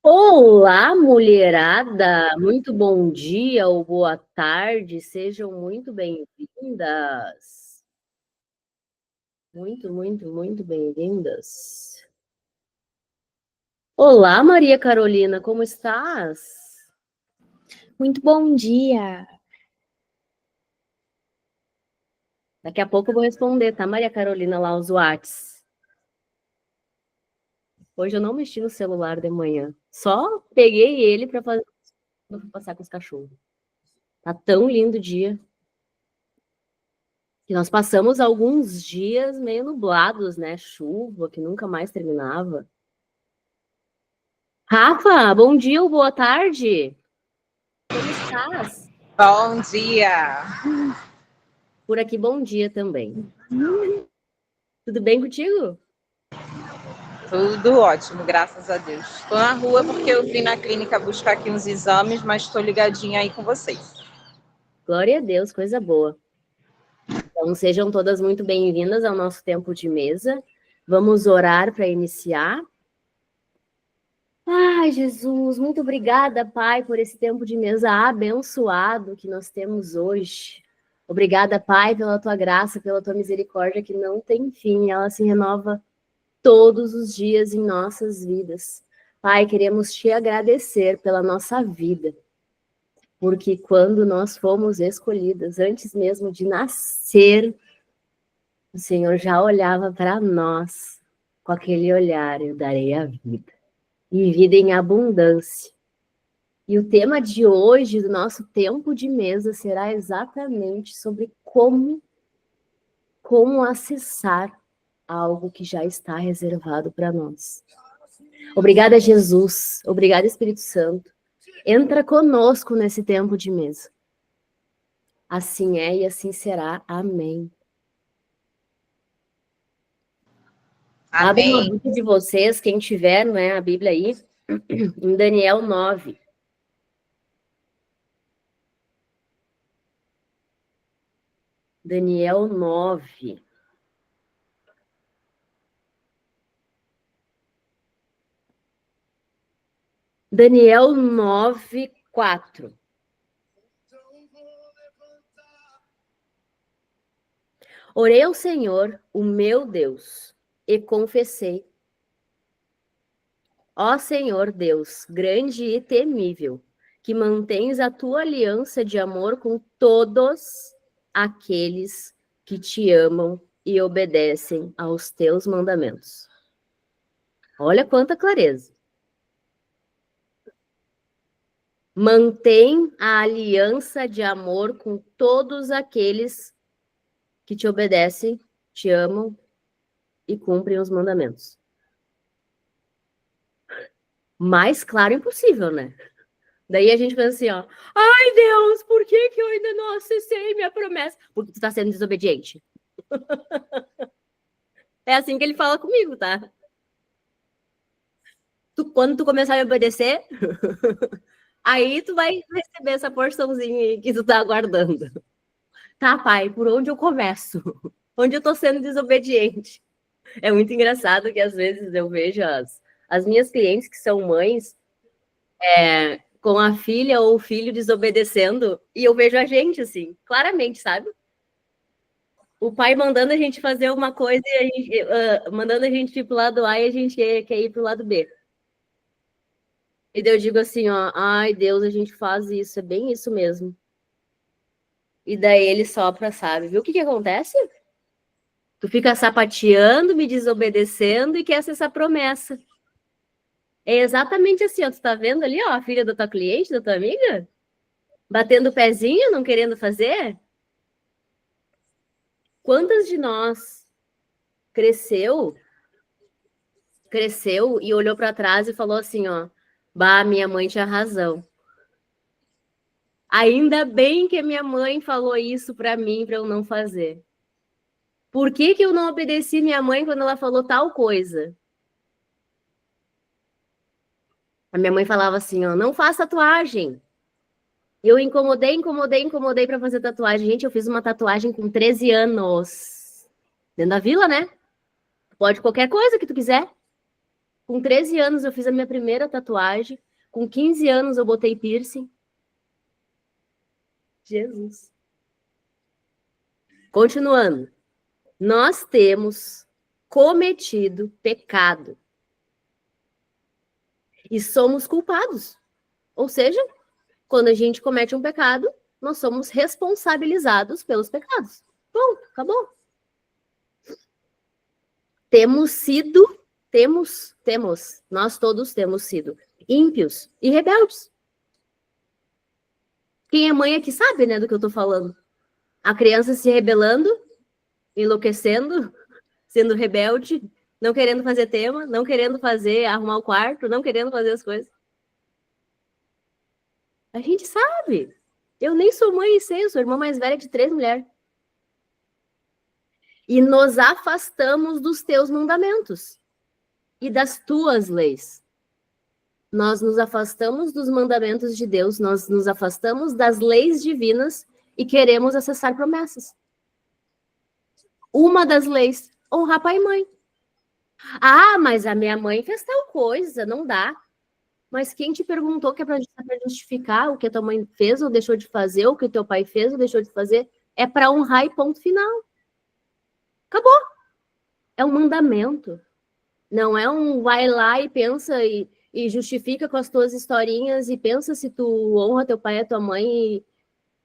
Olá, mulherada! Muito bom dia ou boa tarde, sejam muito bem-vindas. Muito bem-vindas. Olá, Maria Carolina, como estás? Muito bom dia. Daqui a pouco eu vou responder, tá, Maria Carolina, lá os Whats. Hoje eu não mexi no celular de manhã, só peguei ele para passar com os cachorros. Tá tão lindo o dia. Que nós passamos alguns dias meio nublados, né? Chuva que nunca mais terminava. Rafa, bom dia ou boa tarde. Como estás? Bom dia. Por aqui, bom dia também. Tudo bem contigo? Tudo ótimo, graças a Deus. Estou na rua porque eu vim na clínica buscar aqui uns exames, mas estou ligadinha aí com vocês. Glória a Deus, coisa boa. Então, sejam todas muito bem-vindas ao nosso tempo de mesa. Vamos orar para iniciar. Ai, Jesus, muito obrigada, Pai, por esse tempo de mesa abençoado que nós temos hoje. Obrigada, Pai, pela tua graça, pela tua misericórdia que não tem fim, ela se renova todos os dias em nossas vidas. Pai, queremos te agradecer pela nossa vida, porque quando nós fomos escolhidas, antes mesmo de nascer, o Senhor já olhava para nós com aquele olhar: eu darei a vida, e vida em abundância. E o tema de hoje, do nosso tempo de mesa, será exatamente sobre como acessar algo que já está reservado para nós. Obrigada, Jesus. Obrigada, Espírito Santo. Entra conosco nesse tempo de mesa. Assim é e assim será. Amém. Abre uma Amém. Bíblia de vocês, quem tiver, né, a Bíblia aí, em Daniel 9. Daniel 9. Daniel 9, 4. Orei ao Senhor, o meu Deus, e confessei: ó Senhor Deus, grande e temível, que mantens a tua aliança de amor com todos aqueles que te amam e obedecem aos teus mandamentos. Olha quanta clareza. Mantém a aliança de amor com todos aqueles que te obedecem, te amam e cumprem os mandamentos. Mais claro impossível, né? Daí a gente pensa assim, ó, ai Deus, por que eu ainda não acessei minha promessa? Porque tu tá sendo desobediente. É assim que ele fala comigo, tá? Quando tu começar a me obedecer, aí tu vai receber essa porçãozinha aí que tu tá aguardando. Tá, pai, por onde eu começo? Onde eu tô sendo desobediente? É muito engraçado que às vezes eu vejo as minhas clientes que são mães com a filha ou o filho desobedecendo e eu vejo a gente assim, claramente, sabe? O pai mandando a gente fazer uma coisa e a gente, mandando a gente ir pro lado A e a gente quer ir pro lado B. E daí eu digo assim, ó, ai Deus, a gente faz isso, é bem isso mesmo. E daí ele sopra, sabe? Viu o que acontece? Tu fica sapateando, me desobedecendo e quer essa promessa. É exatamente assim, ó, tu tá vendo ali, ó, a filha da tua cliente, da tua amiga? Batendo o pezinho, não querendo fazer? Quantas de nós cresceu e olhou para trás e falou assim, ó, bah, minha mãe tinha razão. Ainda bem que a minha mãe falou isso para mim, para eu não fazer. Por que eu não obedeci minha mãe quando ela falou tal coisa? A minha mãe falava assim, ó, não faça tatuagem. Eu incomodei para fazer tatuagem. Gente, eu fiz uma tatuagem com 13 anos. Dentro da vila, né? Pode qualquer coisa que tu quiser. Com 13 anos eu fiz a minha primeira tatuagem. Com 15 anos eu botei piercing. Jesus. Continuando. Nós temos cometido pecado. E somos culpados. Ou seja, quando a gente comete um pecado, nós somos responsabilizados pelos pecados. Pronto, acabou. Nós todos temos sido ímpios e rebeldes. Quem é mãe aqui sabe, né, do que eu tô falando. A criança se rebelando, enlouquecendo, sendo rebelde, não querendo fazer tema, não querendo arrumar o quarto, não querendo fazer as coisas. A gente sabe. Eu nem sou mãe e sei, eu sou irmã mais velha de 3 mulheres. E nos afastamos dos teus mandamentos e das tuas leis. Nós nos afastamos dos mandamentos de Deus, nós nos afastamos das leis divinas e queremos acessar promessas. Uma das leis, honrar pai e mãe. Ah, mas a minha mãe fez tal coisa, não dá. Mas quem te perguntou que é para justificar o que a tua mãe fez ou deixou de fazer, ou o que o teu pai fez ou deixou de fazer? É para honrar e ponto final. Acabou. É um mandamento. Não é um vai lá e pensa e justifica com as tuas historinhas e pensa se tu honra teu pai e a tua mãe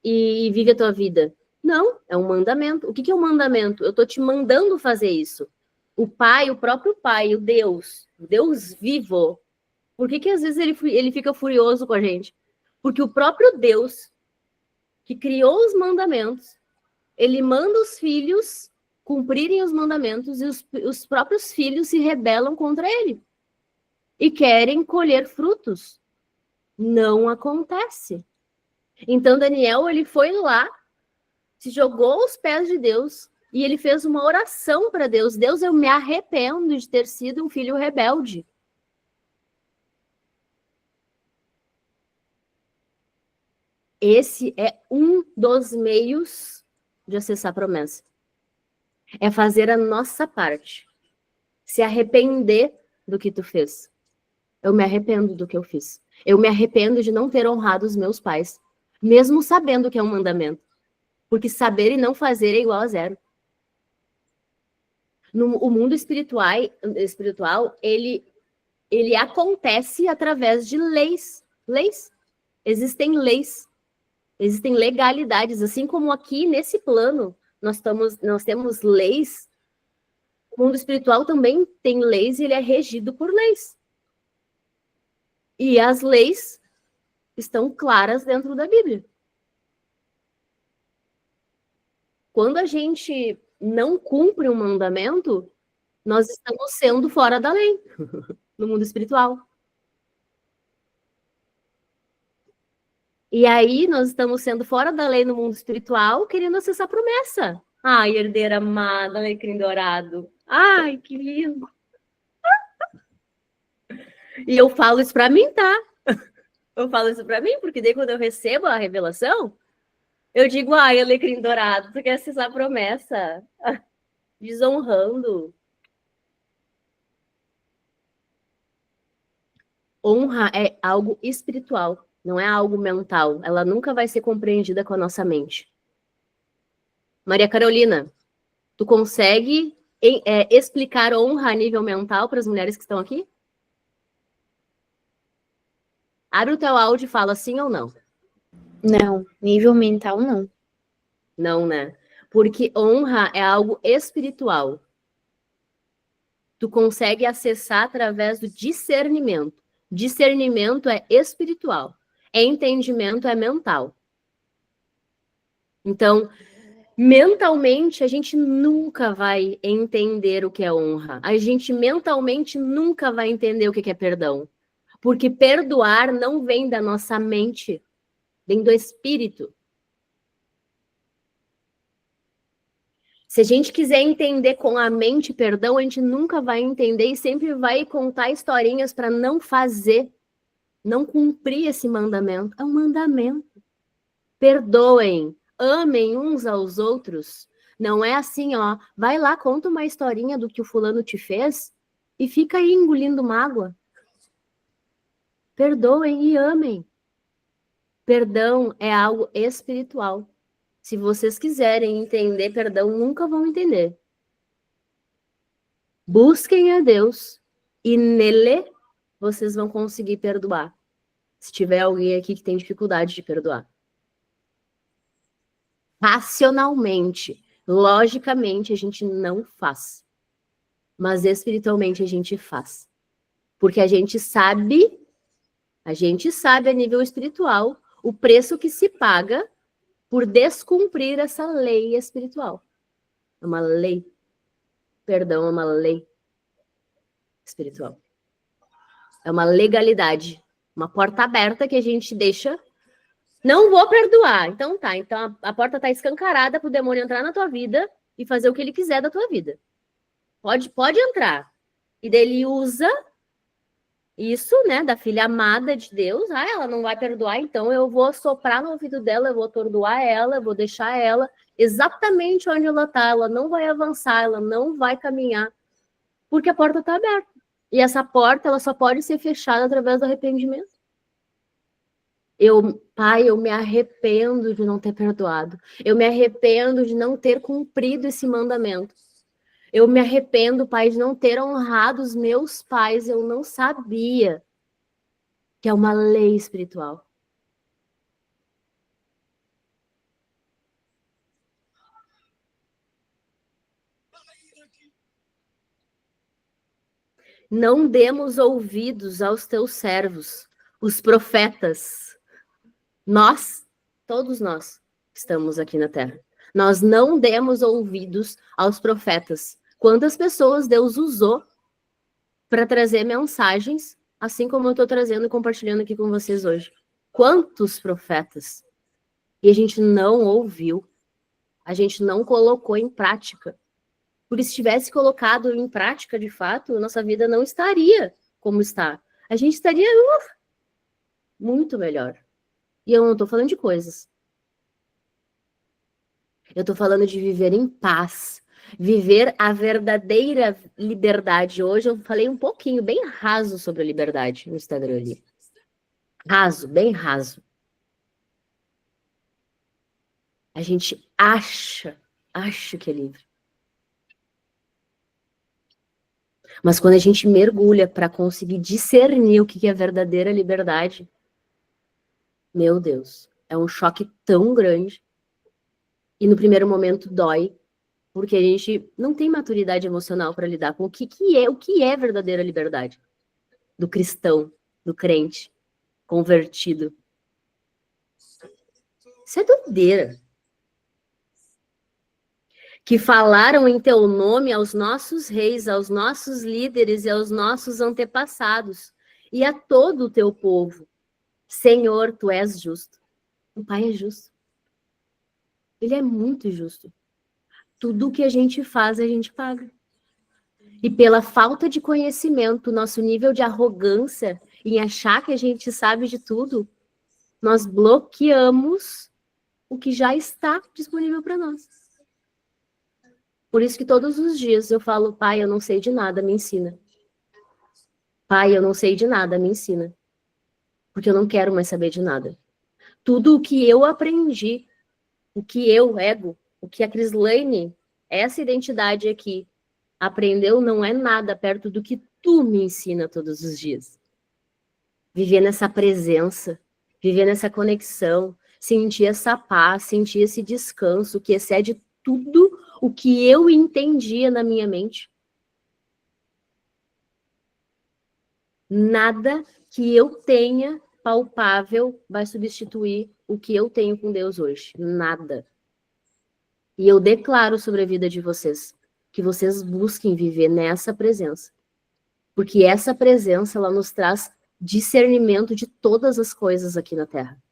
e vive a tua vida. Não, é um mandamento. O que é um mandamento? Eu tô te mandando fazer isso. O pai, o próprio pai, o Deus vivo. Por que às vezes ele fica furioso com a gente? Porque o próprio Deus, que criou os mandamentos, ele manda os filhos cumprirem os mandamentos e os próprios filhos se rebelam contra ele e querem colher frutos. Não acontece. Então Daniel, ele foi lá, se jogou aos pés de Deus e ele fez uma oração para Deus. Deus, eu me arrependo de ter sido um filho rebelde. Esse é um dos meios de acessar a promessa. É fazer a nossa parte. Se arrepender do que tu fez. Eu me arrependo do que eu fiz. Eu me arrependo de não ter honrado os meus pais. Mesmo sabendo que é um mandamento. Porque saber e não fazer é igual a zero. O mundo espiritual ele acontece através de leis. Leis. Existem leis. Existem legalidades. Assim como aqui nesse plano nós temos leis, o mundo espiritual também tem leis e ele é regido por leis. E as leis estão claras dentro da Bíblia. Quando a gente não cumpre um mandamento, nós estamos sendo fora da lei no mundo espiritual. E aí, nós estamos sendo fora da lei no mundo espiritual, querendo acessar a promessa. Ai, herdeira amada, alecrim dourado. Ai, que lindo. E eu falo isso para mim, tá? Eu falo isso para mim, porque daí quando eu recebo a revelação, eu digo, ai, alecrim dourado, tu quer acessar a promessa? Desonrando. Honra é algo espiritual. Não é algo mental. Ela nunca vai ser compreendida com a nossa mente. Maria Carolina, tu consegue explicar honra a nível mental para as mulheres que estão aqui? Abre o teu áudio e fala sim ou não. Não, nível mental não. Não, né? Porque honra é algo espiritual. Tu consegue acessar através do discernimento. Discernimento é espiritual. Entendimento é mental. Então, mentalmente, a gente nunca vai entender o que é honra. A gente mentalmente nunca vai entender o que é perdão. Porque perdoar não vem da nossa mente, vem do espírito. Se a gente quiser entender com a mente perdão, a gente nunca vai entender e sempre vai contar historinhas para não fazer. Não cumprir esse mandamento. É um mandamento. Perdoem, amem uns aos outros. Não é assim, ó. Vai lá, conta uma historinha do que o fulano te fez. e fica aí engolindo mágoa. Perdoem e amem. Perdão é algo espiritual. Se vocês quiserem entender perdão, nunca vão entender. Busquem a Deus e nele vocês vão conseguir perdoar. Se tiver alguém aqui que tem dificuldade de perdoar. Racionalmente, logicamente, a gente não faz. Mas espiritualmente a gente faz. Porque a gente sabe a nível espiritual o preço que se paga por descumprir essa lei espiritual. É uma lei. Perdão, é uma lei espiritual. É uma legalidade. Uma porta aberta que a gente deixa. Não vou perdoar. Então tá. Então a porta tá escancarada pro demônio entrar na tua vida e fazer o que ele quiser da tua vida. Pode entrar. E daí ele usa isso, né, da filha amada de Deus. Ah, ela não vai perdoar, então eu vou soprar no ouvido dela, eu vou atordoar ela, eu vou deixar ela exatamente onde ela tá. Ela não vai avançar, ela não vai caminhar, porque a porta tá aberta. E essa porta, ela só pode ser fechada através do arrependimento. Pai, eu me arrependo de não ter perdoado. Eu me arrependo de não ter cumprido esse mandamento. Eu me arrependo, Pai, de não ter honrado os meus pais. Eu não sabia que é uma lei espiritual. Não demos ouvidos aos teus servos, os profetas. Todos nós, estamos aqui na Terra. Nós não demos ouvidos aos profetas. Quantas pessoas Deus usou para trazer mensagens, assim como eu estou trazendo e compartilhando aqui com vocês hoje? Quantos profetas? E a gente não ouviu. A gente não colocou em prática. Porque se tivesse colocado em prática, de fato, nossa vida não estaria como está. A gente estaria muito melhor. E eu não estou falando de coisas. Eu estou falando de viver em paz. Viver a verdadeira liberdade. Hoje eu falei um pouquinho, bem raso, sobre a liberdade no Instagram ali. Raso, bem raso. A gente acha que é livre. Mas quando a gente mergulha para conseguir discernir o que é verdadeira liberdade, meu Deus, é um choque tão grande. E no primeiro momento dói, porque a gente não tem maturidade emocional para lidar com o que é verdadeira liberdade do cristão, do crente, convertido. Isso é doideira. Que falaram em teu nome aos nossos reis, aos nossos líderes e aos nossos antepassados, e a todo o teu povo. Senhor, tu és justo. O Pai é justo. Ele é muito justo. Tudo o que a gente faz, a gente paga. E pela falta de conhecimento, nosso nível de arrogância em achar que a gente sabe de tudo, nós bloqueamos o que já está disponível para nós. Por isso que todos os dias eu falo, Pai, eu não sei de nada, me ensina. Pai, eu não sei de nada, me ensina. Porque eu não quero mais saber de nada. Tudo o que eu aprendi, o que eu, ego, o que a Crislaine, essa identidade aqui, aprendeu, não é nada perto do que tu me ensina todos os dias. Viver nessa presença, viver nessa conexão, sentir essa paz, sentir esse descanso que excede tudo o que eu entendia na minha mente. Nada que eu tenha palpável vai substituir o que eu tenho com Deus hoje. Nada. E eu declaro sobre a vida de vocês que vocês busquem viver nessa presença. Porque essa presença, ela nos traz discernimento de todas as coisas aqui na Terra.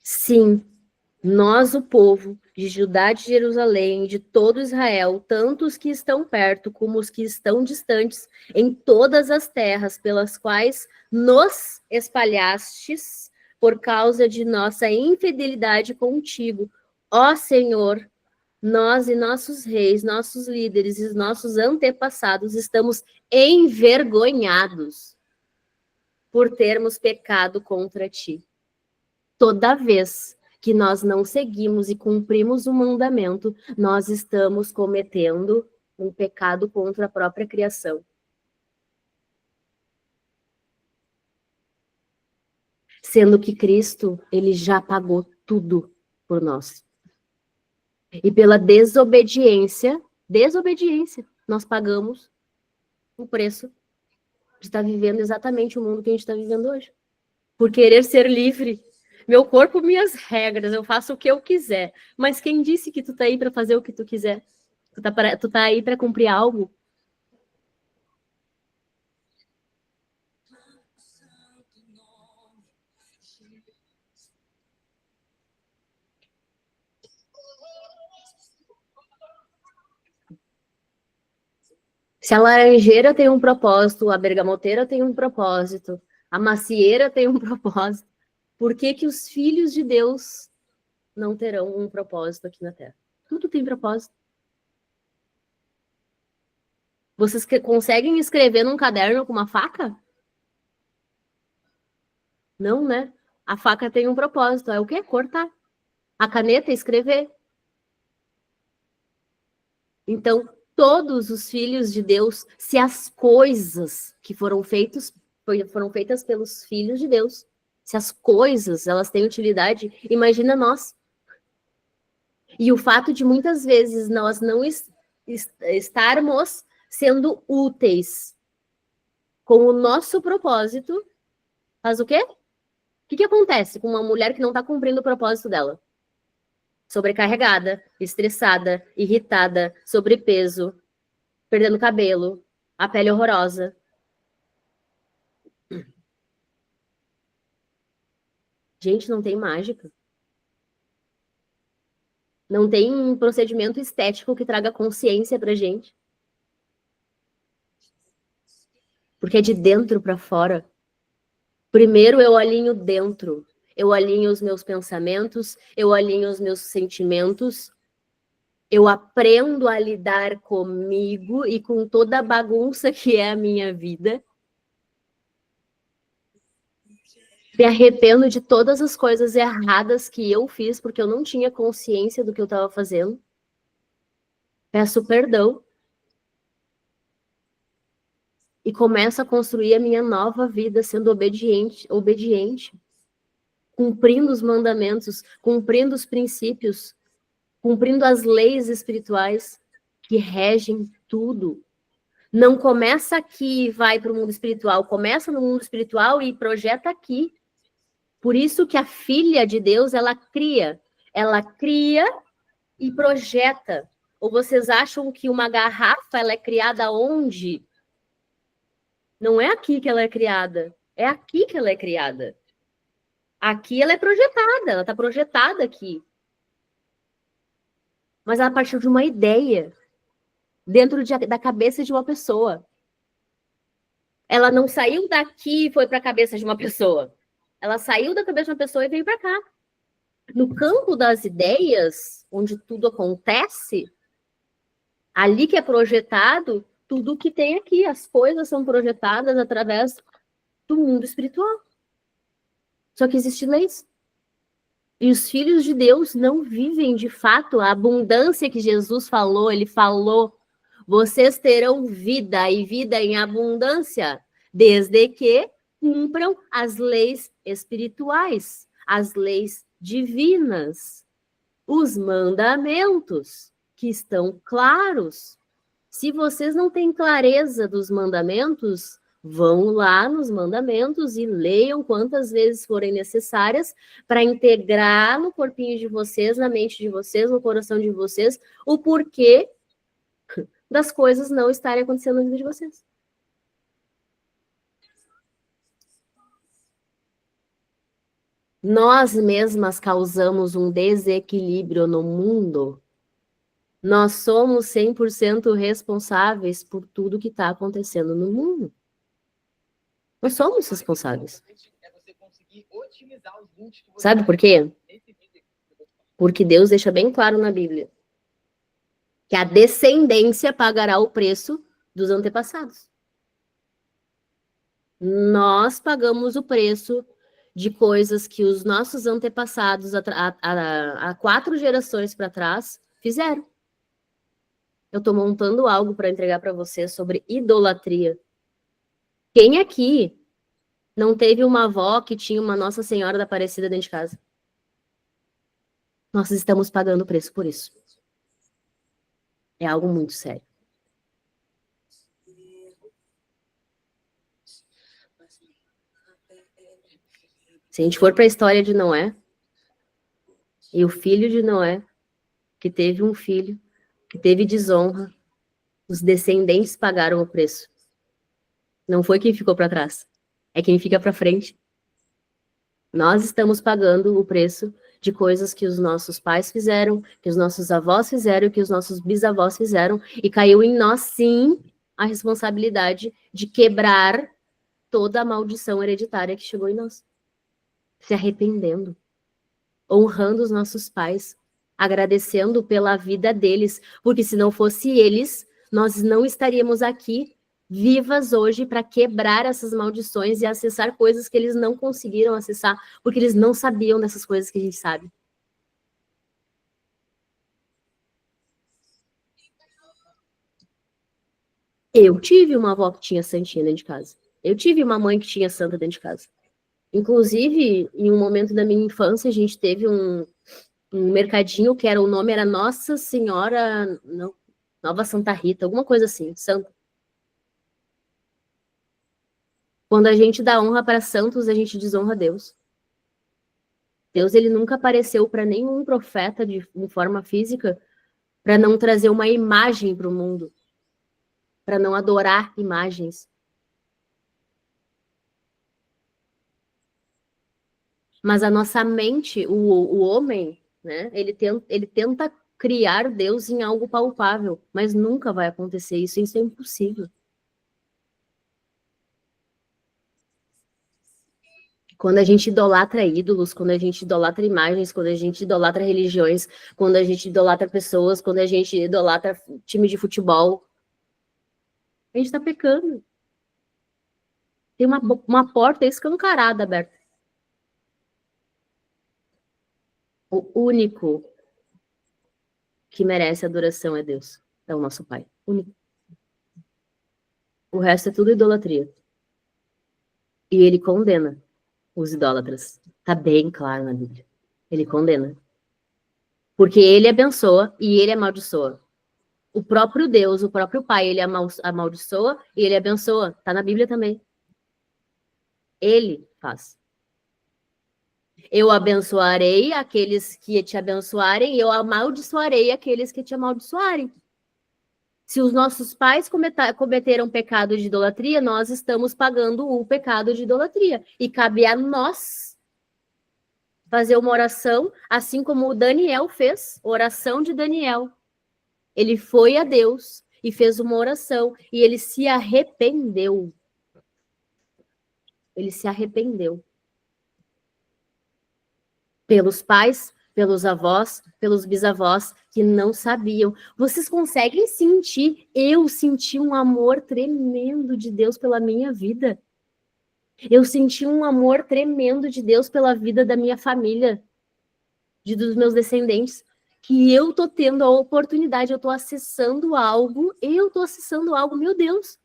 Sim, nós, o povo de Judá, de Jerusalém, de todo Israel, tanto os que estão perto como os que estão distantes, em todas as terras pelas quais nos espalhastes por causa de nossa infidelidade contigo, ó Senhor, Nós e nossos reis, nossos líderes e nossos antepassados estamos envergonhados por termos pecado contra ti. Toda vez que nós não seguimos e cumprimos o mandamento, nós estamos cometendo um pecado contra a própria criação. Sendo que Cristo, ele já pagou tudo por nós. E pela desobediência, nós pagamos o preço de estar vivendo exatamente o mundo que a gente está vivendo hoje. Por querer ser livre. Meu corpo, minhas regras, eu faço o que eu quiser. Mas quem disse que tu tá aí para fazer o que tu quiser? Tu tá aí para cumprir algo? Se a laranjeira tem um propósito, a bergamoteira tem um propósito, a macieira tem um propósito, por que que os filhos de Deus não terão um propósito aqui na Terra? Tudo tem propósito. Vocês conseguem escrever num caderno com uma faca? Não, né? A faca tem um propósito, é o quê? Cortar. A caneta é escrever. Então, todos os filhos de Deus, se as coisas que foram feitas pelos filhos de Deus, se as coisas elas têm utilidade, imagina nós. E o fato de muitas vezes nós não estarmos sendo úteis com o nosso propósito, faz o quê? O que acontece com uma mulher que não está cumprindo o propósito dela? Sobrecarregada, estressada, irritada, sobrepeso, perdendo cabelo, a pele horrorosa. Gente, não tem mágica. Não tem um procedimento estético que traga consciência pra gente. Porque é de dentro para fora. Primeiro eu alinho dentro. Eu alinho os meus pensamentos, eu alinho os meus sentimentos, eu aprendo a lidar comigo e com toda a bagunça que é a minha vida. Me arrependo de todas as coisas erradas que eu fiz, porque eu não tinha consciência do que eu estava fazendo. Peço perdão. E começo a construir a minha nova vida, sendo obediente, cumprindo os mandamentos, cumprindo os princípios, cumprindo as leis espirituais que regem tudo. Não começa aqui e vai para o mundo espiritual, começa no mundo espiritual e projeta aqui. Por isso que a filha de Deus, ela cria e projeta. Ou vocês acham que uma garrafa ela é criada onde? Não é aqui que ela é criada, é aqui que ela é criada. Aqui ela é projetada, ela está projetada aqui. Mas ela partiu de uma ideia dentro da cabeça de uma pessoa. Ela não saiu daqui e foi para a cabeça de uma pessoa. Ela saiu da cabeça de uma pessoa e veio para cá. No campo das ideias, onde tudo acontece, ali que é projetado, tudo que tem aqui, as coisas são projetadas através do mundo espiritual. Só que existem leis. E os filhos de Deus não vivem de fato a abundância que Jesus falou. Ele falou, vocês terão vida e vida em abundância, desde que cumpram as leis espirituais, as leis divinas, os mandamentos que estão claros. Se vocês não têm clareza dos mandamentos, vão lá nos mandamentos e leiam quantas vezes forem necessárias para integrar no corpinho de vocês, na mente de vocês, no coração de vocês, o porquê das coisas não estarem acontecendo na vida de vocês. Nós mesmas causamos um desequilíbrio no mundo. Nós somos 100% responsáveis por tudo que está acontecendo no mundo. Nós somos responsáveis. Sabe por quê? Porque Deus deixa bem claro na Bíblia. Que a descendência pagará o preço dos antepassados. Nós pagamos o preço de coisas que os nossos antepassados, há 4 gerações para trás, fizeram. Eu estou montando algo para entregar para vocês sobre idolatria. Quem aqui não teve uma avó que tinha uma Nossa Senhora da Aparecida dentro de casa? Nós estamos pagando o preço por isso. É algo muito sério. Se a gente for para a história de Noé, e o filho de Noé, que teve um filho, que teve desonra, os descendentes pagaram o preço. Não foi quem ficou para trás, é quem fica para frente. Nós estamos pagando o preço de coisas que os nossos pais fizeram, que os nossos avós fizeram, que os nossos bisavós fizeram, e caiu em nós, sim, a responsabilidade de quebrar toda a maldição hereditária que chegou em nós. Se arrependendo, honrando os nossos pais, agradecendo pela vida deles, porque se não fosse eles, nós não estaríamos aqui vivas hoje para quebrar essas maldições e acessar coisas que eles não conseguiram acessar, porque eles não sabiam dessas coisas que a gente sabe. Eu tive uma avó que tinha santinha dentro de casa. Eu tive uma mãe que tinha santa dentro de casa. Inclusive, em um momento da minha infância, a gente teve um mercadinho que o nome era Nossa Senhora, não, Nova Santa Rita, alguma coisa assim, santa. Quando a gente dá honra para santos, a gente desonra Deus. Deus, ele nunca apareceu para nenhum profeta de forma física para não trazer uma imagem para o mundo, para não adorar imagens. Mas a nossa mente, o homem, né, ele tenta criar Deus em algo palpável, mas nunca vai acontecer isso é impossível. Quando a gente idolatra ídolos, quando a gente idolatra imagens, quando a gente idolatra religiões, quando a gente idolatra pessoas, quando a gente idolatra time de futebol, a gente está pecando. Tem uma porta escancarada aberta. O único que merece adoração é Deus, é o nosso Pai. Único. O resto é tudo idolatria. E ele condena os idólatras. Está bem claro na Bíblia. Ele condena. Porque ele abençoa e ele amaldiçoa. O próprio Deus, o próprio Pai, ele amaldiçoa e ele abençoa. Está na Bíblia também. Ele faz. Eu abençoarei aqueles que te abençoarem e eu amaldiçoarei aqueles que te amaldiçoarem. Se os nossos pais cometeram pecado de idolatria, nós estamos pagando o pecado de idolatria. E cabe a nós fazer uma oração, assim como o Daniel fez, oração de Daniel. Ele foi a Deus e fez uma oração e ele se arrependeu. Ele se arrependeu. Pelos pais, pelos avós, pelos bisavós que não sabiam. Vocês conseguem sentir? Eu senti um amor tremendo de Deus pela minha vida. Eu senti um amor tremendo de Deus pela vida da minha família, dos meus descendentes, que eu tô tendo a oportunidade, eu tô acessando algo, meu Deus,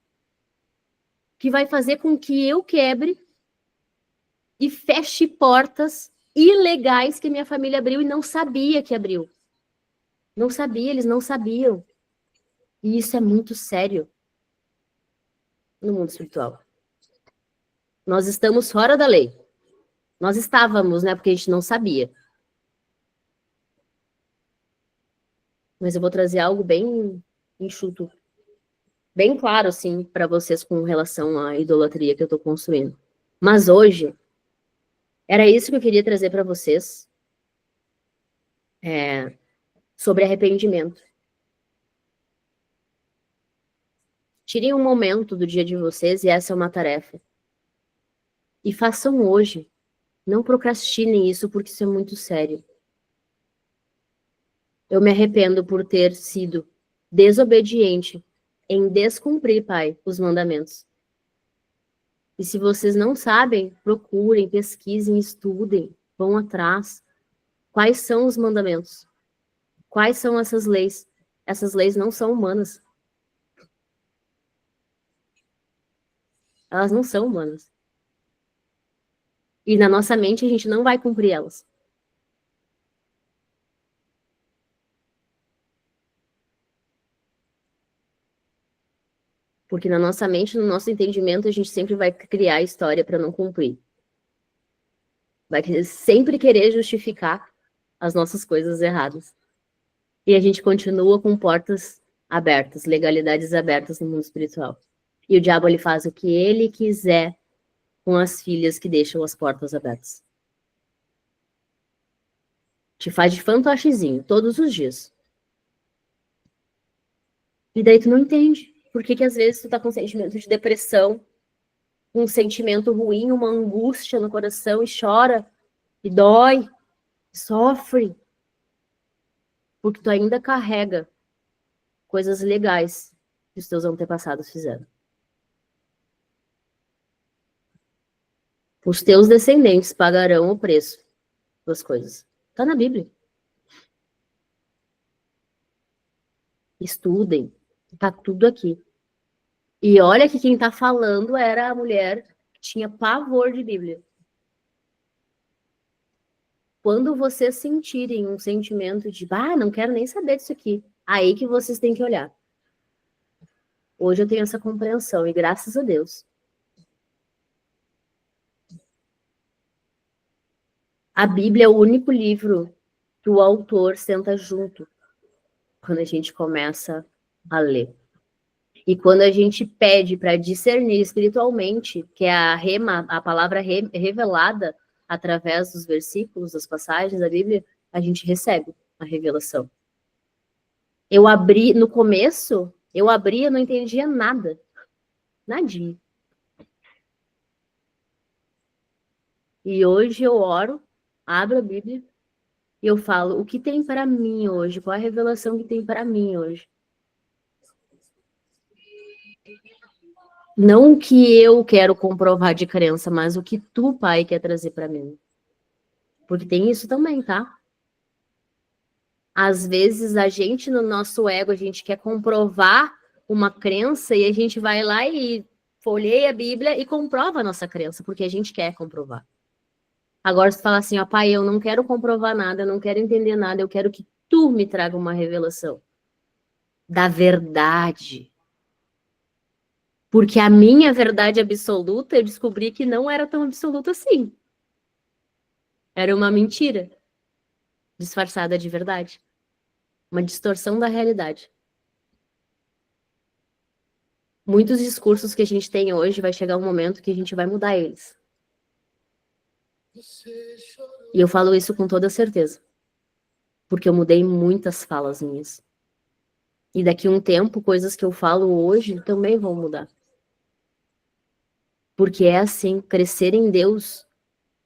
que vai fazer com que eu quebre e feche portas ilegais que minha família abriu e não sabia que abriu. Não sabia, eles não sabiam. E isso é muito sério no mundo espiritual. Nós estamos fora da lei. Nós estávamos, né? Porque a gente não sabia. Mas eu vou trazer algo bem enxuto, bem claro, assim, para vocês com relação à idolatria que eu estou construindo. Mas hoje, era isso que eu queria trazer para vocês. Sobre arrependimento. Tirem um momento do dia de vocês, e essa é uma tarefa. E façam hoje. Não procrastinem isso, porque isso é muito sério. Eu me arrependo por ter sido desobediente em descumprir, Pai, os mandamentos. E se vocês não sabem, procurem, pesquisem, estudem, vão atrás. Quais são os mandamentos? Quais são essas leis? Essas leis não são humanas. Elas não são humanas. E na nossa mente a gente não vai cumprir elas. Porque na nossa mente, no nosso entendimento, a gente sempre vai criar história para não cumprir. Vai sempre querer justificar as nossas coisas erradas. E a gente continua com portas abertas, legalidades abertas no mundo espiritual. E o diabo, ele faz o que ele quiser com as filhas que deixam as portas abertas. Te faz de fantochezinho todos os dias. E daí tu não entende. Por que às vezes tu tá com um sentimento de depressão, um sentimento ruim, uma angústia no coração e chora, e dói, e sofre. Porque tu ainda carrega coisas legais que os teus antepassados fizeram. Os teus descendentes pagarão o preço das coisas. Tá na Bíblia. Estudem. Tá tudo aqui. E olha que quem tá falando era a mulher que tinha pavor de Bíblia. Quando vocês sentirem um sentimento de, não quero nem saber disso aqui, aí que vocês têm que olhar. Hoje eu tenho essa compreensão, e graças a Deus. A Bíblia é o único livro que o autor senta junto quando a gente começa a ler. E quando a gente pede para discernir espiritualmente, que é a palavra revelada através dos versículos, das passagens da Bíblia, a gente recebe a revelação. Eu abri, no começo, eu não entendia nada. Nadinha. E hoje eu oro, abro a Bíblia e eu falo, o que tem para mim hoje? Qual a revelação que tem para mim hoje? Não o que eu quero comprovar de crença, mas o que tu, Pai, quer trazer para mim. Porque tem isso também, tá? Às vezes a gente, no nosso ego, a gente quer comprovar uma crença e a gente vai lá e folheia a Bíblia e comprova a nossa crença, porque a gente quer comprovar. Agora você fala assim, ó, Pai, eu não quero comprovar nada, eu não quero entender nada, eu quero que tu me traga uma revelação da verdade. Porque a minha verdade absoluta, eu descobri que não era tão absoluta assim. Era uma mentira disfarçada de verdade. Uma distorção da realidade. Muitos discursos que a gente tem hoje, vai chegar um momento que a gente vai mudar eles. E eu falo isso com toda certeza. Porque eu mudei muitas falas minhas. E daqui a um tempo, coisas que eu falo hoje também vão mudar. Porque é assim, crescer em Deus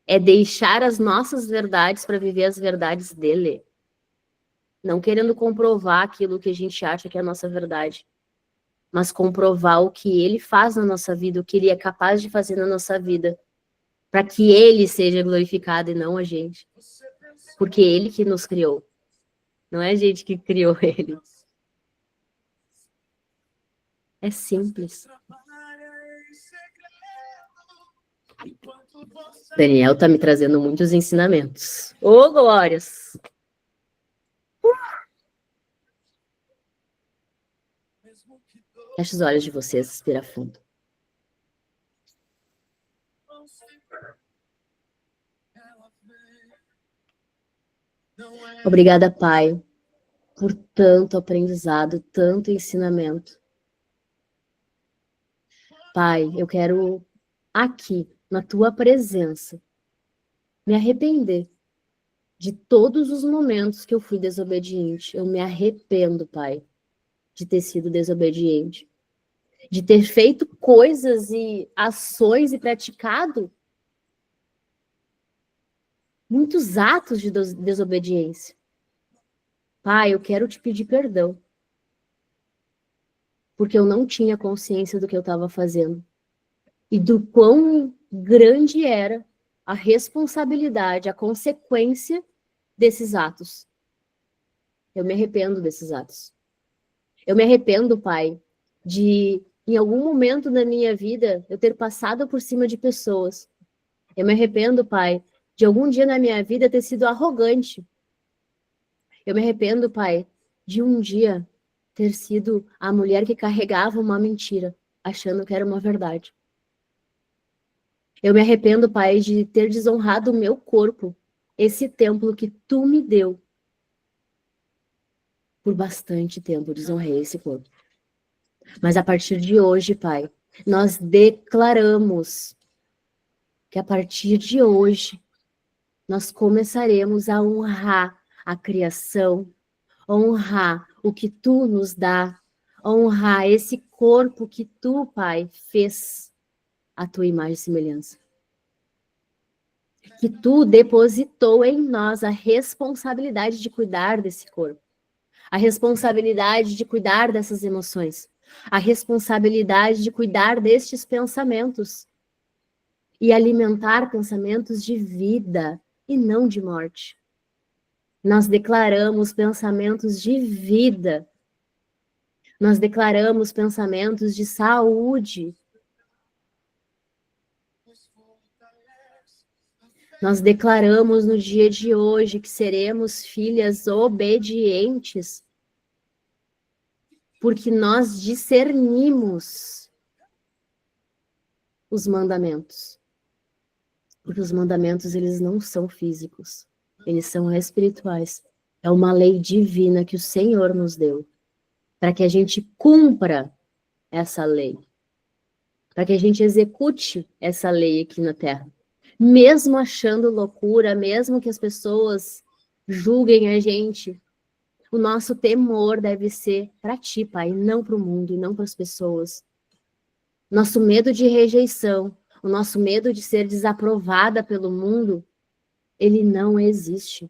é deixar as nossas verdades para viver as verdades dele. Não querendo comprovar aquilo que a gente acha que é a nossa verdade, mas comprovar o que ele faz na nossa vida, o que ele é capaz de fazer na nossa vida, para que ele seja glorificado e não a gente. Porque ele que nos criou. Não é a gente que criou ele. É simples. Daniel tá me trazendo muitos ensinamentos. Ô, glórias! Feche os olhos de vocês, respira fundo. Obrigada, Pai, por tanto aprendizado, tanto ensinamento. Pai, eu quero aqui, na tua presença, me arrepender de todos os momentos que eu fui desobediente. Eu me arrependo, Pai, de ter sido desobediente, de ter feito coisas e ações e praticado muitos atos de desobediência. Pai, eu quero te pedir perdão. porque eu não tinha consciência do que eu estava fazendo e do quão grande era a responsabilidade, a consequência desses atos. Eu me arrependo desses atos. Eu me arrependo, Pai, de, em algum momento da minha vida, eu ter passado por cima de pessoas. Eu me arrependo, Pai, de algum dia na minha vida ter sido arrogante. Eu me arrependo, Pai, de um dia ter sido a mulher que carregava uma mentira, achando que era uma verdade. Eu me arrependo, Pai, de ter desonrado o meu corpo, esse templo que Tu me deu. Por bastante tempo desonrei esse corpo. Mas a partir de hoje, Pai, nós declaramos que a partir de hoje nós começaremos a honrar a criação, honrar o que Tu nos dá, honrar esse corpo que Tu, Pai, fez a Tua imagem e semelhança. Que Tu depositou em nós a responsabilidade de cuidar desse corpo, a responsabilidade de cuidar dessas emoções, a responsabilidade de cuidar destes pensamentos e alimentar pensamentos de vida e não de morte. Nós declaramos pensamentos de vida. Nós declaramos pensamentos de saúde. Nós declaramos no dia de hoje que seremos filhas obedientes, porque nós discernimos os mandamentos. Porque os mandamentos, eles não são físicos, eles são espirituais. É uma lei divina que o Senhor nos deu, para que a gente cumpra essa lei, para que a gente execute essa lei aqui na Terra. Mesmo achando loucura, mesmo que as pessoas julguem a gente, o nosso temor deve ser para Ti, Pai, não para o mundo e não para as pessoas. Nosso medo de rejeição, o nosso medo de ser desaprovada pelo mundo, ele não existe.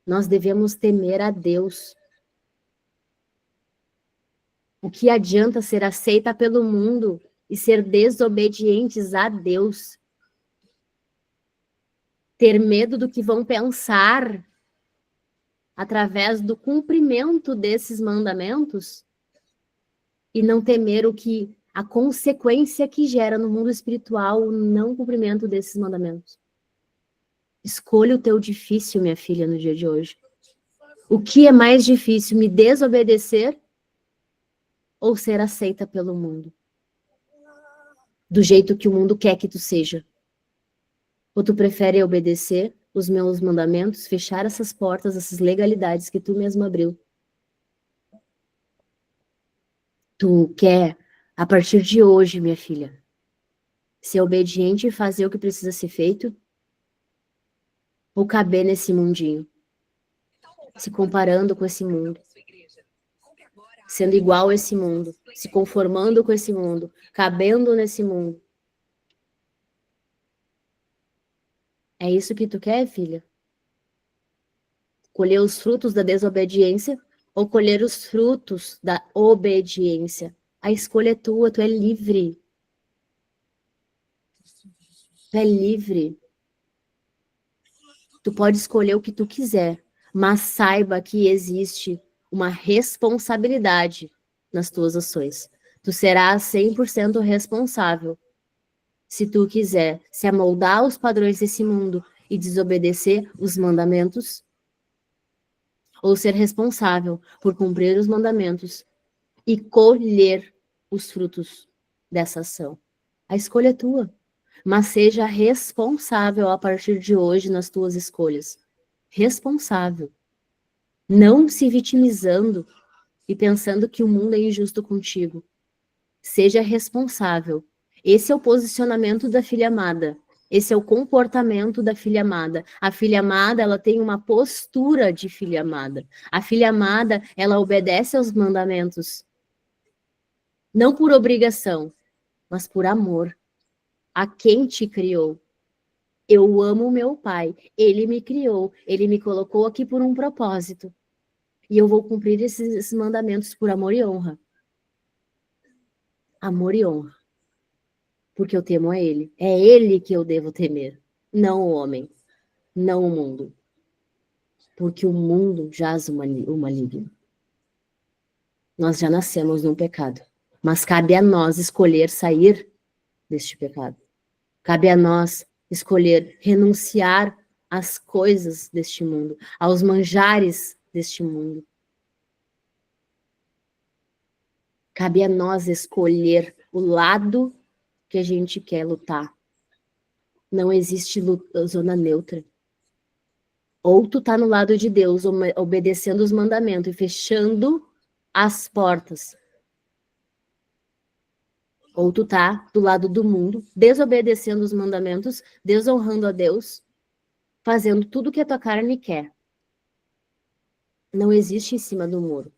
Nós devemos temer a Deus. O que adianta ser aceita pelo mundo e ser desobedientes a Deus? Ter medo do que vão pensar através do cumprimento desses mandamentos e não temer a consequência que gera no mundo espiritual o não cumprimento desses mandamentos. Escolha o teu difícil, minha filha, no dia de hoje. O que é mais difícil, me desobedecer ou ser aceita pelo mundo? Do jeito que o mundo quer que tu seja. Ou tu prefere obedecer os meus mandamentos, fechar essas portas, essas legalidades que tu mesmo abriu? Tu quer, a partir de hoje, minha filha, ser obediente e fazer o que precisa ser feito? Ou caber nesse mundinho? Se comparando com esse mundo? Sendo igual a esse mundo? Se conformando com esse mundo? Cabendo nesse mundo? É isso que tu quer, filha? Colher os frutos da desobediência ou colher os frutos da obediência? A escolha é tua, tu é livre. Tu é livre. Tu pode escolher o que tu quiser, mas saiba que existe uma responsabilidade nas tuas ações. Tu serás 100% responsável se tu quiser se amoldar aos padrões desse mundo e desobedecer os mandamentos, ou ser responsável por cumprir os mandamentos e colher os frutos dessa ação. A escolha é tua, mas seja responsável a partir de hoje nas tuas escolhas. Responsável. Não se vitimizando e pensando que o mundo é injusto contigo. Seja responsável. Esse é o posicionamento da filha amada. Esse é o comportamento da filha amada. A filha amada, ela tem uma postura de filha amada. A filha amada, ela obedece aos mandamentos. Não por obrigação, mas por amor. A quem te criou? Eu amo meu pai. Ele me criou. Ele me colocou aqui por um propósito. E eu vou cumprir esses mandamentos por amor e honra. amor e honra. Porque eu temo a Ele. É Ele que eu devo temer, não o homem, não o mundo. Porque o mundo jaz o maligno. Nós já nascemos num pecado, mas cabe a nós escolher sair deste pecado. Cabe a nós escolher renunciar às coisas deste mundo, aos manjares deste mundo. Cabe a nós escolher o lado que a gente quer lutar. Não existe zona neutra. Ou tu tá no lado de Deus, obedecendo os mandamentos e fechando as portas. Ou tu tá do lado do mundo, desobedecendo os mandamentos, desonrando a Deus, fazendo tudo que a tua carne quer. Não existe em cima do muro.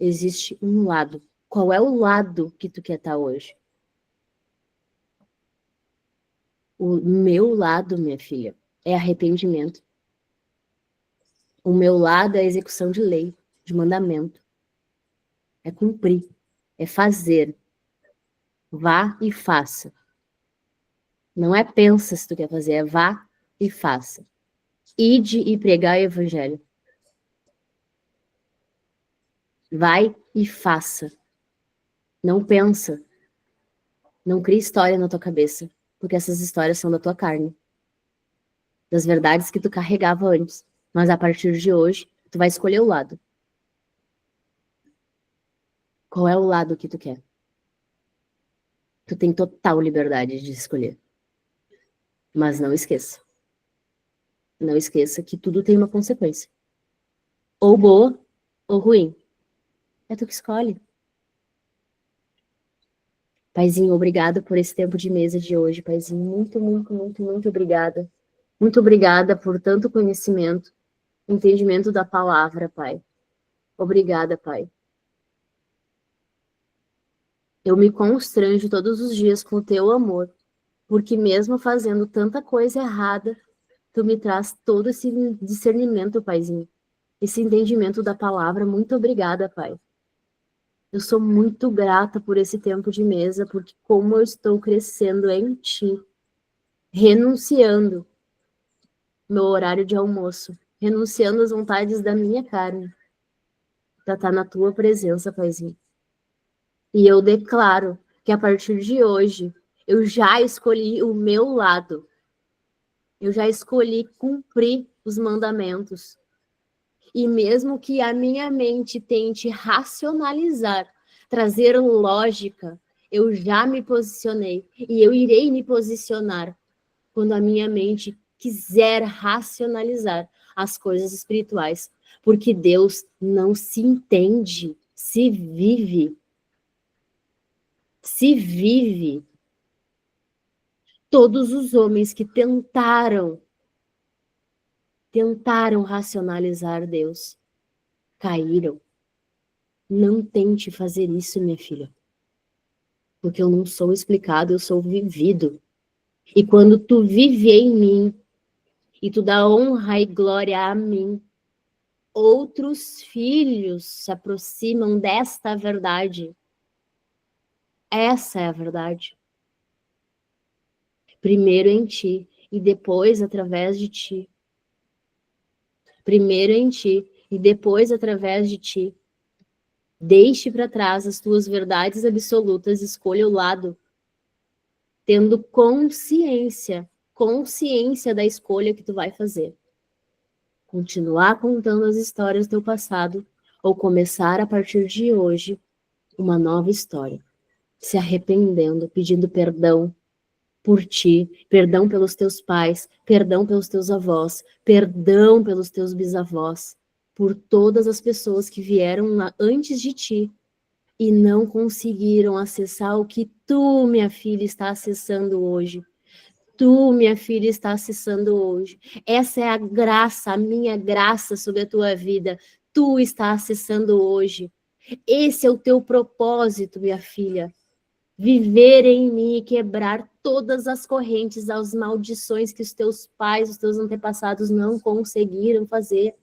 Existe um lado. Qual é o lado que tu quer estar hoje? O meu lado, minha filha, é arrependimento. O meu lado é a execução de lei, de mandamento. É cumprir, é fazer. Vá e faça. Não é pensa se tu quer fazer, é vá e faça. Ide e pregai o evangelho. Vai e faça. Não pensa. Não cria história na tua cabeça, porque essas histórias são da tua carne. Das verdades que tu carregava antes. Mas a partir de hoje, tu vai escolher o lado. Qual é o lado que tu quer? Tu tem total liberdade de escolher. Mas não esqueça. Não esqueça que tudo tem uma consequência. Ou boa, ou ruim. É tu que escolhe. Paizinho, obrigada por esse tempo de mesa de hoje, Paizinho. Muito, muito, muito, muito obrigada. Muito obrigada por tanto conhecimento, entendimento da palavra, Pai. Obrigada, Pai. Eu me constranjo todos os dias com o teu amor, porque mesmo fazendo tanta coisa errada, tu me traz todo esse discernimento, Paizinho. Esse entendimento da palavra. Muito obrigada, Pai. Eu sou muito grata por esse tempo de mesa, porque como eu estou crescendo em Ti, renunciando meu horário de almoço, renunciando às vontades da minha carne, para estar na Tua presença, Paizinho. E eu declaro que a partir de hoje, eu já escolhi o meu lado. Eu já escolhi cumprir os mandamentos. E mesmo que a minha mente tente racionalizar, trazer lógica, eu já me posicionei e eu irei me posicionar quando a minha mente quiser racionalizar as coisas espirituais, porque Deus não se entende, se vive. Se vive. Todos os homens que tentaram racionalizar Deus, caíram. Não tente fazer isso, minha filha. Porque eu não sou explicado, eu sou vivido. E quando tu vive em mim, e tu dá honra e glória a mim, outros filhos se aproximam desta verdade. Essa é a verdade. Primeiro em ti, e depois através de ti. Primeiro em ti, e depois através de ti. Deixe para trás as tuas verdades absolutas, escolha o lado, tendo consciência da escolha que tu vai fazer. Continuar contando as histórias do teu passado, ou começar a partir de hoje uma nova história, se arrependendo, pedindo perdão por ti, perdão pelos teus pais, perdão pelos teus avós, perdão pelos teus bisavós, por todas as pessoas que vieram lá antes de ti e não conseguiram acessar o que tu, minha filha, está acessando hoje. Tu, minha filha, está acessando hoje. Essa é a graça, a minha graça sobre a tua vida. Tu está acessando hoje. Esse é o teu propósito, minha filha. Viver em mim e quebrar todas as correntes, as maldições que os teus pais, os teus antepassados não conseguiram fazer.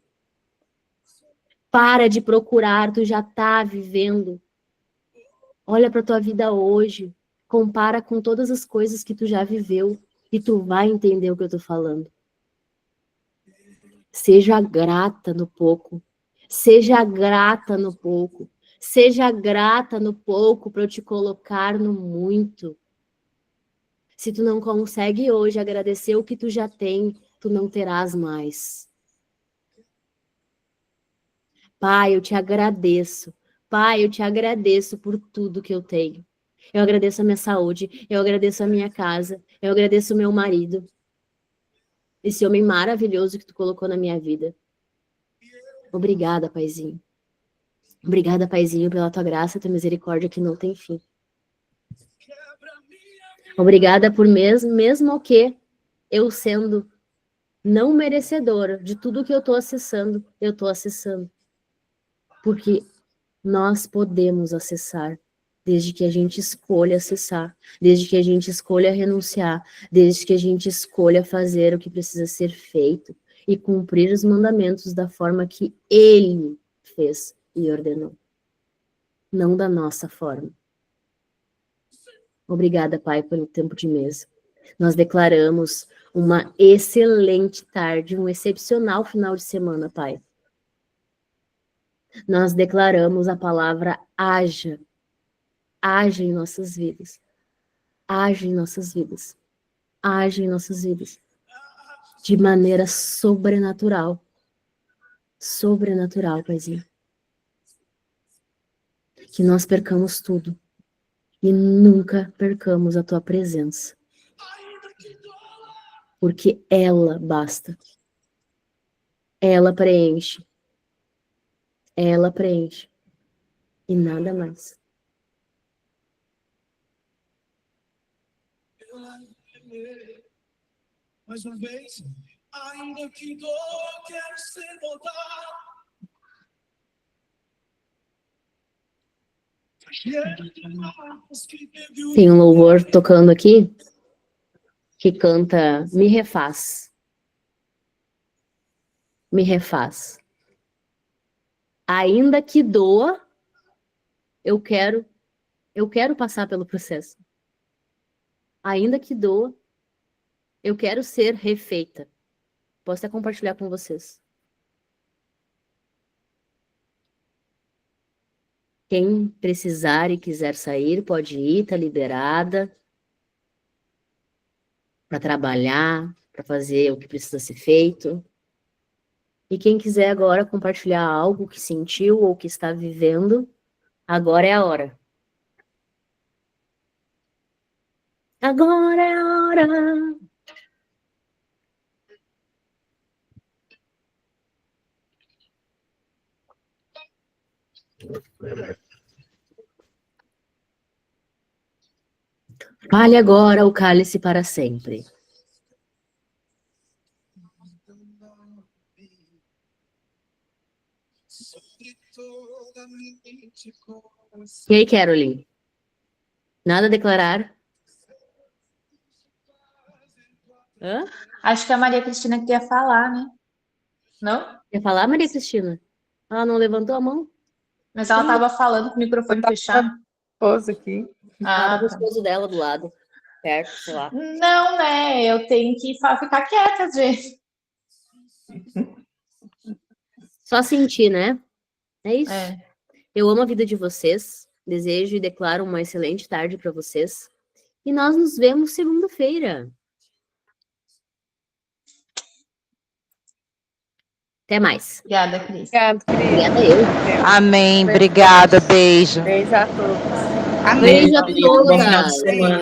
Para de procurar, tu já está vivendo. Olha para tua vida hoje, compara com todas as coisas que tu já viveu e tu vai entender o que eu tô falando. Seja grata no pouco. Seja grata no pouco. Seja grata no pouco para eu te colocar no muito. Se tu não consegue hoje agradecer o que tu já tem, tu não terás mais. Pai, eu te agradeço. Pai, eu te agradeço por tudo que eu tenho. Eu agradeço a minha saúde, eu agradeço a minha casa, eu agradeço o meu marido. Esse homem maravilhoso que tu colocou na minha vida. Obrigada, Paizinho. Obrigada, Paizinho, pela tua graça e tua misericórdia que não tem fim. Obrigada por mesmo que eu sendo não merecedora de tudo que eu tô acessando, eu tô acessando. Porque nós podemos acessar, desde que a gente escolha acessar, desde que a gente escolha renunciar, desde que a gente escolha fazer o que precisa ser feito e cumprir os mandamentos da forma que Ele fez e ordenou, não da nossa forma. Obrigada, Pai, pelo tempo de mesa. Nós declaramos uma excelente tarde, um excepcional final de semana, Pai. Nós declaramos a palavra haja. Haja em nossas vidas. Haja em nossas vidas. Haja em nossas vidas. De maneira sobrenatural. Sobrenatural, Paizinho. Que nós percamos tudo. E nunca percamos a tua presença. Porque ela basta. Ela preenche. Ela preenche. E nada mais. Mais uma vez, ainda que dor, quero ser voltar. Tem um louvor tocando aqui que canta Me Refaz. Me refaz. Ainda que doa, eu quero passar pelo processo. Ainda que doa, eu quero ser refeita. Posso até compartilhar com vocês. Quem precisar e quiser sair, pode ir, tá liberada para trabalhar, para fazer o que precisa ser feito. E quem quiser agora compartilhar algo que sentiu ou que está vivendo, agora é a hora. Agora é a hora. Fale agora o cálice para sempre. E aí, Caroline? Nada a declarar? Hã? Acho que a Maria Cristina queria falar, né? Não? Quer falar, Maria Cristina? Ela não levantou a mão? Mas ela estava falando com o microfone fechado. Esposa aqui. Ela Ah, tá com o tá. esposo dela do lado. Perto, sei lá. Não, né? Eu tenho que ficar quieta às vezes. Só sentir, né? É isso. É. Eu amo a vida de vocês. Desejo e declaro uma excelente tarde para vocês. E nós nos vemos segunda-feira. Até mais. Obrigada, Cris. Obrigada, Obrigada eu. Amém. Obrigada. Beijo. Beijo a todos. Beijo a Bom final de todas. semana.